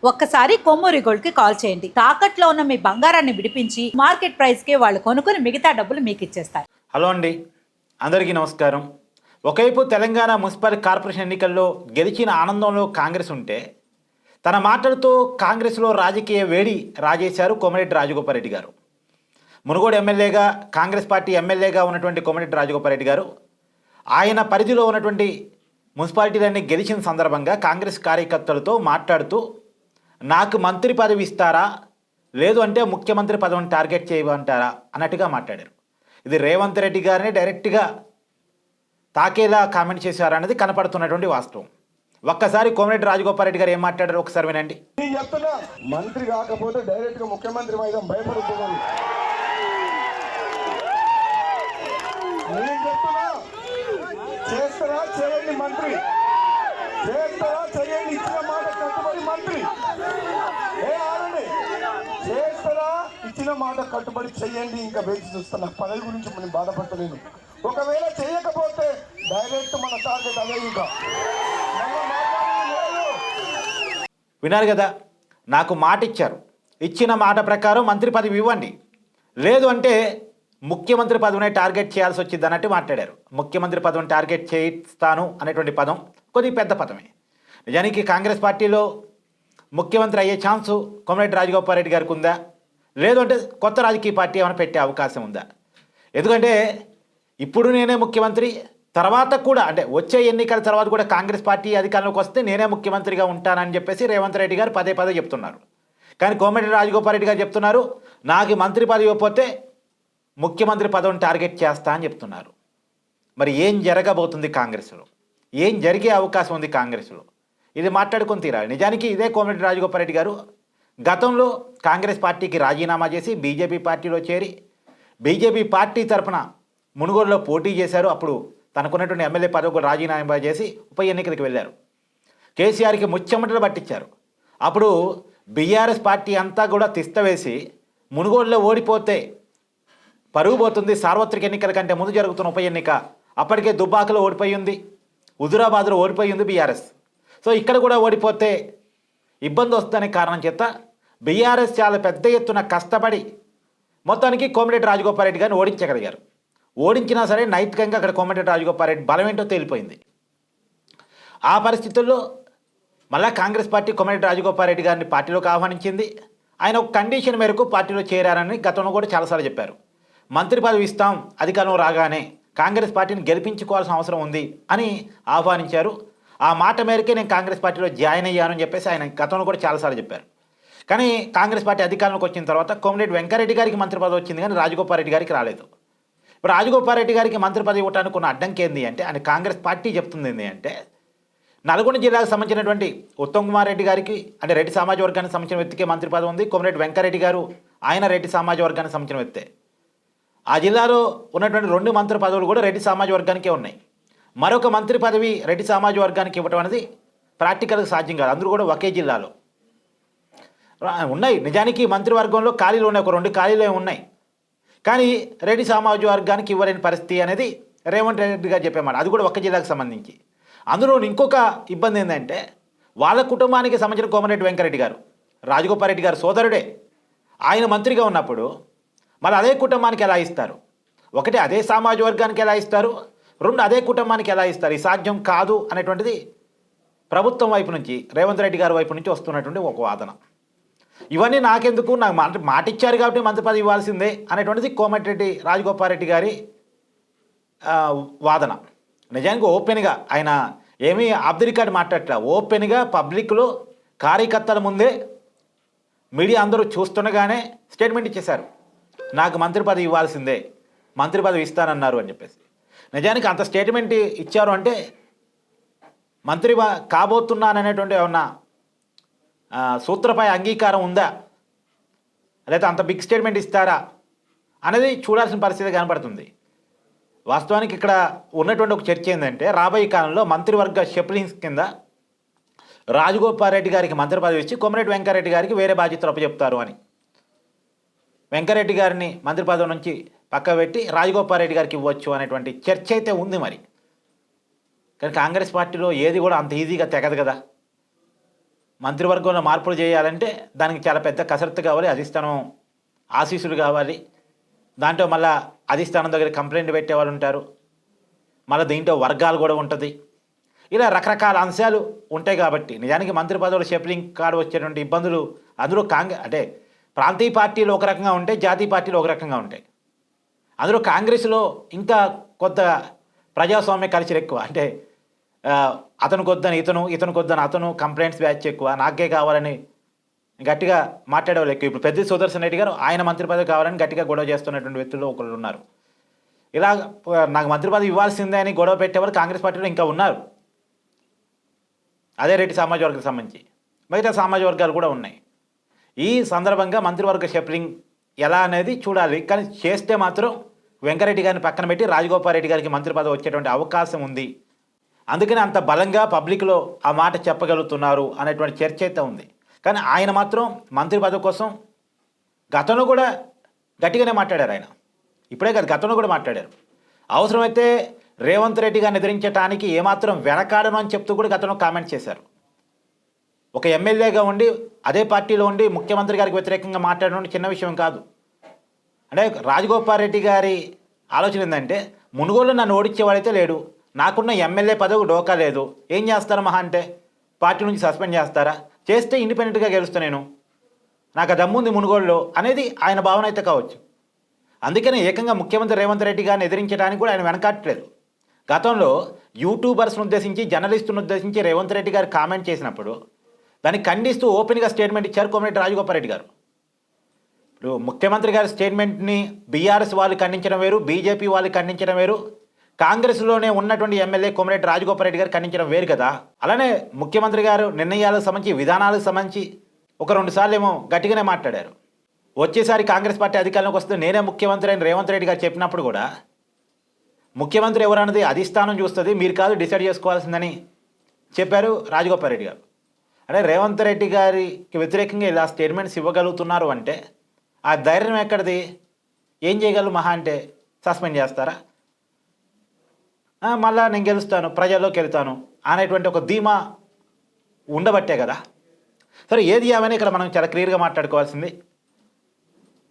ఒక్కసారి కొమ్మూరి గోల్డ్ కి కాల్ చేయండి. తాకట్లో ఉన్న మీ బంగారాన్ని విడిపించి మార్కెట్ ప్రైస్ కి వాళ్ళు కొనుక్కుని మిగతా డబ్బులు మీకు ఇచ్చేస్తారు. హలో అండి, అందరికీ నమస్కారం. ఒకవైపు తెలంగాణ మున్సిపల్ కార్పొరేషన్ ఎన్నికల్లో గెలిచిన ఆనందంలో కాంగ్రెస్ ఉంటే, తన మాటలతో కాంగ్రెస్లో రాజకీయ వేడి రాజేశారు కోమటిరెడ్డి రాజగోపాల్ రెడ్డి గారు. మునుగోడు ఎమ్మెల్యేగా, కాంగ్రెస్ పార్టీ ఎమ్మెల్యేగా ఉన్నటువంటి కోమటిరెడ్డి రాజగోపాల్ రెడ్డి గారు ఆయన పరిధిలో ఉన్నటువంటి మున్సిపాలిటీలన్నీ గెలిచిన సందర్భంగా కాంగ్రెస్ కార్యకర్తలతో మాట్లాడుతూ, నాకు మంత్రి పదవి ఇస్తారా, లేదు అంటే ముఖ్యమంత్రి పదవిని టార్గెట్ చేయమంటారా అన్నట్టుగా మాట్లాడారు. ఇది రేవంత్ రెడ్డి గారిని డైరెక్ట్గా తాకేలా కామెంట్ చేశారన్నది కనపడుతున్నటువంటి వాస్తవం. ఒక్కసారి కోమటిరెడ్డి రాజగోపాల్ రెడ్డి గారు ఏం మాట్లాడారు ఒకసారి వినండి. మంత్రి కాకపోతే డైరెక్ట్ గా ముఖ్యమంత్రి వైద్యం భయపడుతున్నాను. చేస్తారా చేయండి మంత్రి, చేస్తారా చేయండి, ఇచ్చిన మాట కట్టుబడి మంత్రి. చేస్తారా ఇచ్చిన మాట కట్టుబడి చెయ్యండి. ఇంకా వేచి చూస్తున్నా, పదవి గురించి మనం బాధపడలేను. ఒకవేళ చేయకపోతే డైరెక్ట్ మన టార్గెట్ అదే. ఇంకా విన్నారు కదా, నాకు మాట ఇచ్చారు, ఇచ్చిన మాట ప్రకారం మంత్రి పదవి ఇవ్వండి, లేదు అంటే ముఖ్యమంత్రి పదవిని టార్గెట్ చేయాల్సి వచ్చింది అన్నట్టు మాట్లాడారు. ముఖ్యమంత్రి పదవిని టార్గెట్ చేయిస్తాను అనేటువంటి పదం కొద్దిగా పెద్ద పదమే. నిజానికి కాంగ్రెస్ పార్టీలో ముఖ్యమంత్రి అయ్యే ఛాన్సు కోమటిరెడ్డి రాజగోపాల్ రెడ్డి గారికి ఉందా, లేదు అంటే కొత్త రాజకీయ పార్టీ ఏమైనా పెట్టే అవకాశం ఉందా? ఎందుకంటే ఇప్పుడు నేనే ముఖ్యమంత్రి, తర్వాత కూడా అంటే వచ్చే ఎన్నికల తర్వాత కూడా కాంగ్రెస్ పార్టీ అధికారంలోకి వస్తే నేనే ముఖ్యమంత్రిగా ఉంటానని చెప్పేసి రేవంత్ రెడ్డి గారు పదే పదే చెప్తున్నారు. కానీ కోమటిరెడ్డి రాజగోపాల్ రెడ్డి గారు చెప్తున్నారు, నాకు మంత్రి పదవి ఇవ్వకపోతే ముఖ్యమంత్రి పదవిని టార్గెట్ చేస్తా అని చెప్తున్నారు. మరి ఏం జరగబోతుంది కాంగ్రెస్లో, ఏం జరిగే అవకాశం ఉంది కాంగ్రెస్లో, ఇది మాట్లాడుకొని తీరాలి. నిజానికి ఇదే కోమటిరెడ్డి రాజగోపాల్ రెడ్డి గారు గతంలో కాంగ్రెస్ పార్టీకి రాజీనామా చేసి బీజేపీ పార్టీలో చేరి బీజేపీ పార్టీ తరఫున మునుగోడులో పోటీ చేశారు. అప్పుడు తనకున్నటువంటి ఎమ్మెల్యే పదవికి రాజీనామా చేసి ఉప ఎన్నికలకు వెళ్ళారు. కేసీఆర్కి ముచ్చెమటలు పట్టించారు. అప్పుడు బీఆర్ఎస్ పార్టీ అంతా కూడా తిష్టవేసి మునుగోడులో ఓడిపోతే పరుగు పోతుంది, సార్వత్రిక ఎన్నికల కంటే ముందు జరుగుతున్న ఉప ఎన్నిక, అప్పటికే దుబ్బాకలో ఓడిపోయి ఉంది, హుజురాబాద్లో ఓడిపోయి ఉంది బీఆర్ఎస్. సో ఇక్కడ కూడా ఓడిపోతే ఇబ్బంది వస్తుందనే కారణం చేత బీఆర్ఎస్ చాలా పెద్ద ఎత్తున కష్టపడి మొత్తానికి కోమటిరెడ్డి రాజగోపాల్ రెడ్డి గారిని ఓడించగలిగారు. ఓడించినా సరే నైతికంగా అక్కడ కోమటిరెడ్డి రాజగోపాల్ రెడ్డి బలం ఏంటో తేలిపోయింది. ఆ పరిస్థితుల్లో మళ్ళా కాంగ్రెస్ పార్టీ కోమటిరెడ్డి రాజగోపాల్ రెడ్డి గారిని పార్టీలోకి ఆహ్వానించింది. ఆయన ఒక కండిషన్ మేరకు పార్టీలో చేరారని గతంలో కూడా చాలాసార్లు చెప్పారు. మంత్రి పదవి ఇస్తాం అధికారంలో రాగానే, కాంగ్రెస్ పార్టీని గెలిపించుకోవాల్సిన అవసరం ఉంది అని ఆహ్వానించారు. ఆ మాట మేరకే నేను కాంగ్రెస్ పార్టీలో జాయిన్ అయ్యానని చెప్పేసి ఆయన గతంలో కూడా చాలాసార్లు చెప్పారు. కానీ కాంగ్రెస్ పార్టీ అధికారంలోకి వచ్చిన తర్వాత కోమటిరెడ్డి వెంకరెడ్డి గారికి మంత్రి పదవి వచ్చింది, కానీ రాజగోపాల్ రెడ్డి గారికి రాలేదు. ఇప్పుడు రాజగోపాల్ రెడ్డి గారికి మంత్రి పదవి ఇవ్వడానికి ఉన్న అడ్డంకి ఏంది అంటే, ఆయన కాంగ్రెస్ పార్టీ చెప్తుంది ఏంటి అంటే, నల్గొండ జిల్లాకు సంబంధించినటువంటి ఉత్తమ్ కుమార్ రెడ్డి గారికి అంటే రెడ్డి సమాజ వర్గానికి సంబంధించిన వ్యక్తికే మంత్రి పదవి ఉంది. కోమటిరెడ్డి వెంకరెడ్డి గారు ఆయన రెడ్డి సమాజ వర్గానికి సంబంధించిన వ్యక్తే. ఆ జిల్లాలో ఉన్నటువంటి 2 మంత్రి పదవులు కూడా రెడ్డి సమాజ వర్గానికే ఉన్నాయి. మరొక మంత్రి పదవి రెడ్డి సమాజ వర్గానికి ఇవ్వటం అనేది ప్రాక్టికల్గా సాధ్యం కాదు. అందరూ కూడా ఒకే జిల్లాలో ఉన్నాయి. నిజానికి మంత్రివర్గంలో ఖాళీలు ఉన్నాయి, ఒక 2 ఖాళీలు ఉన్నాయి. కానీ రెడ్డి సమాజ వర్గానికి ఇవ్వలేని పరిస్థితి అనేది రేవంత్ రెడ్డి గారు చెప్పేమాట. అది కూడా ఒక్క జిల్లాకు సంబంధించి. అందులో ఇంకొక ఇబ్బంది ఏంటంటే, వాళ్ళ కుటుంబానికి సంబంధించిన కోమటిరెడ్డి వెంకరెడ్డి గారు రాజగోపాల్ రెడ్డి గారు సోదరుడే. ఆయన మంత్రిగా ఉన్నప్పుడు మరి అదే కుటుంబానికి ఎలా ఇస్తారు? ఒకటి అదే సమాజ వర్గానికి ఎలా ఇస్తారు, 2 అదే కుటుంబానికి ఎలా ఇస్తారు? ఈ సాధ్యం కాదు అనేటువంటిది ప్రభుత్వం వైపు నుంచి, రేవంత్ రెడ్డి గారి వైపు నుంచి వస్తున్నటువంటి ఒక వాదన. ఇవన్నీ నాకెందుకు, నాకు మాట ఇచ్చారు కాబట్టి మంత్రి పదవి ఇవ్వాల్సిందే అనేటువంటిది కోమటిరెడ్డి రాజగోపాల్ రెడ్డి గారి వాదన. నిజానికి ఓపెన్గా ఆయన ఏమీ ఆఫ్ ది రికార్డ్ మాట్లాడట్లా, ఓపెన్గా పబ్లిక్లో కార్యకర్తల ముందే మీడియా అందరూ చూస్తుండగానే స్టేట్మెంట్ ఇచ్చేశారు, నాకు మంత్రి పదవి ఇవ్వాల్సిందే, మంత్రి పదవి ఇస్తానన్నారు అని చెప్పేసి. నిజానికి అంత స్టేట్మెంట్ ఇచ్చారు అంటే మంత్రి కాబోతున్నాననేటువంటి ఏమన్నా సూత్రపై అంగీకారం ఉందా, లేదా అంత బిగ్ స్టేట్మెంట్ ఇస్తారా అనేది చూడాల్సిన పరిస్థితి కనపడుతుంది. వాస్తవానికి ఇక్కడ ఉన్నటువంటి ఒక చర్చ ఏంటంటే, రాబోయే కాలంలో మంత్రివర్గ షెఫ్లింగ్స్ కింద రాజగోపాల్ రెడ్డి గారికి మంత్రి పదవి ఇచ్చి కోమటిరెడ్డి వెంకరెడ్డి గారికి వేరే బాధ్యతలు అప్పచెప్తారు అని. వెంకరెడ్డి గారిని మంత్రి పదవి నుంచి పక్క పెట్టి రాజగోపాల్ రెడ్డి గారికి ఇవ్వచ్చు అనేటువంటి చర్చ అయితే ఉంది. మరి కానీ కాంగ్రెస్ పార్టీలో ఏది కూడా అంత ఈజీగా తెగదు కదా. మంత్రివర్గంలో మార్పులు చేయాలంటే దానికి చాలా పెద్ద కసరత్తు కావాలి, అధిష్టానం ఆశీస్సులు కావాలి, దాంట్లో మళ్ళీ అధిష్టానం దగ్గర కంప్లైంట్ పెట్టేవాళ్ళు ఉంటారు, మళ్ళీ దీంట్లో వర్గాలు కూడా ఉంటుంది, ఇలా రకరకాల అంశాలు ఉంటాయి. కాబట్టి నిజానికి మంత్రి పదవులు షెఫ్లింగ్ కార్డు వచ్చేటువంటి ఇబ్బందులు అందులో అంటే ప్రాంతీయ పార్టీలు ఒక రకంగా ఉంటాయి, జాతీయ పార్టీలు ఒక రకంగా ఉంటాయి. అందులో కాంగ్రెస్లో ఇంకా కొత్త ప్రజాస్వామ్య కల్చర్ ఎక్కువ. అంటే అతను కొద్దని ఇతను కొద్దని అతను, కంప్లైంట్స్ బ్యాచ్ ఎక్కువ, నాకే కావాలని గట్టిగా మాట్లాడేవాళ్ళు ఎక్కువ. ఇప్పుడు పెద్ద సుదర్శన్ రెడ్డి గారు ఆయన మంత్రి పదవి కావాలని గట్టిగా గొడవ చేస్తున్నటువంటి వ్యక్తులు ఒకళ్ళు ఉన్నారు. ఇలా నాకు మంత్రి పదవి ఇవ్వాల్సిందే అని గొడవ పెట్టేవారు కాంగ్రెస్ పార్టీలో ఇంకా ఉన్నారు. అదే రెడ్డి సామాజిక వర్గానికి సంబంధించి మిగతా సామాజిక వర్గాలు కూడా ఉన్నాయి. ఈ సందర్భంగా మంత్రివర్గ షెఫ్లింగ్ ఎలా అనేది చూడాలి. కానీ చేస్తే మాత్రం వెంకరెడ్డి గారిని పక్కన పెట్టి రాజగోపాల్ రెడ్డి గారికి మంత్రి పదవి వచ్చేటువంటి అవకాశం ఉంది. అందుకని అంత బలంగా పబ్లిక్లో ఆ మాట చెప్పగలుగుతున్నారు అనేటువంటి చర్చ అయితే ఉంది. కానీ ఆయన మాత్రం మంత్రి పదవి కోసం గతంలో కూడా గట్టిగానే మాట్లాడారు. ఆయన ఇప్పుడే కాదు, గతంలో కూడా మాట్లాడారు. అవసరమైతే రేవంత్ రెడ్డి గారిని ఎదిరించడానికి ఏమాత్రం వెనకాడను అని చెప్తూ కూడా గతంలో కామెంట్ చేశారు. ఒక ఎమ్మెల్యేగా ఉండి అదే పార్టీలో ఉండి ముఖ్యమంత్రి గారికి వ్యతిరేకంగా మాట్లాడడం చిన్న విషయం కాదు. అంటే రాజగోపాల్ రెడ్డి గారి ఆలోచన ఏంటంటే, మునుగోలు నన్ను ఓడించేవాడైతే లేడు, నాకున్న ఎమ్మెల్యే పదవి డోకా లేదు, ఏం చేస్తారా మహా అంటే పార్టీ నుంచి సస్పెండ్ చేస్తారా, చేస్తే ఇండిపెండెంట్గా గెలుస్తా నేను, నాకు ఆ దమ్ముంది మునుగోలులో అనేది ఆయన భావన అయితే కావచ్చు. అందుకనే ఏకంగా ముఖ్యమంత్రి రేవంత్ రెడ్డి గారిని ఎదిరించడానికి కూడా ఆయన వెనకాట్లేదు. గతంలో యూట్యూబర్స్ను ఉద్దేశించి, జర్నలిస్టులను ఉద్దేశించి రేవంత్ రెడ్డి గారు కామెంట్ చేసినప్పుడు దాన్ని ఖండిస్తూ ఓపెన్గా స్టేట్మెంట్ ఇచ్చారు కోమటిరెడ్డి రాజగోపాల్ రెడ్డి గారు. ఇప్పుడు ముఖ్యమంత్రి గారి స్టేట్మెంట్ని బీఆర్ఎస్ వాళ్ళు ఖండించడం వేరు, బీజేపీ వాళ్ళు ఖండించడం వేరు, కాంగ్రెస్లోనే ఉన్నటువంటి ఎమ్మెల్యే కోమటిరెడ్డి రాజగోపాల్ రెడ్డి గారు ఖండించడం వేరు కదా. అలానే ముఖ్యమంత్రి గారు నిర్ణయాలకు సంబంధించి, విధానాలకు సంబంధించి ఒక 2 సార్లు ఏమో గట్టిగానే మాట్లాడారు. వచ్చేసారి కాంగ్రెస్ పార్టీ అధికారంలోకి వస్తే నేనే ముఖ్యమంత్రి అని రేవంత్ రెడ్డి గారు చెప్పినప్పుడు కూడా ముఖ్యమంత్రి ఎవరన్నది అధిష్టానం చూస్తుంది, మీరు కాదు డిసైడ్ చేసుకోవాల్సిందని చెప్పారు రాజగోపాల్ రెడ్డి గారు. అంటే రేవంత్ రెడ్డి గారికి వ్యతిరేకంగా ఇలా స్టేట్మెంట్స్ ఇవ్వగలుగుతున్నారు అంటే ఆ ధైర్యం ఎక్కడిది? ఏం చేయగలరు మహా అంటే సస్పెండ్ చేస్తారా, మళ్ళా నేను గెలుస్తాను, ప్రజల్లోకి వెళ్తాను అనేటువంటి ఒక ధీమా ఉండబట్టే కదా. సరే, ఏది ఏమైనా ఇక్కడ మనం చాలా క్లియర్గా మాట్లాడుకోవాల్సింది,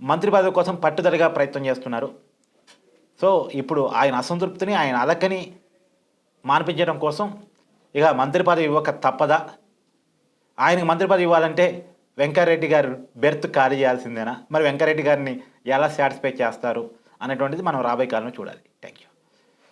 మంత్రి పదవి కోసం పట్టుదలగా ప్రయత్నం చేస్తున్నారు. సో ఇప్పుడు ఆయన అసంతృప్తిని, ఆయన అలకని మాన్పించడం కోసం ఇక మంత్రి పదవి ఇవ్వక తప్పదా? ఆయనకు మంత్రి పదవి ఇవ్వాలంటే వెంకరెడ్డి గారు బెర్త్ ఖాళీ చేయాల్సిందేనా? మరి వెంకరెడ్డి గారిని ఎలా సాటిస్ఫై చేస్తారు అనేటువంటిది మనం రాబోయే కాలంలో చూడాలి.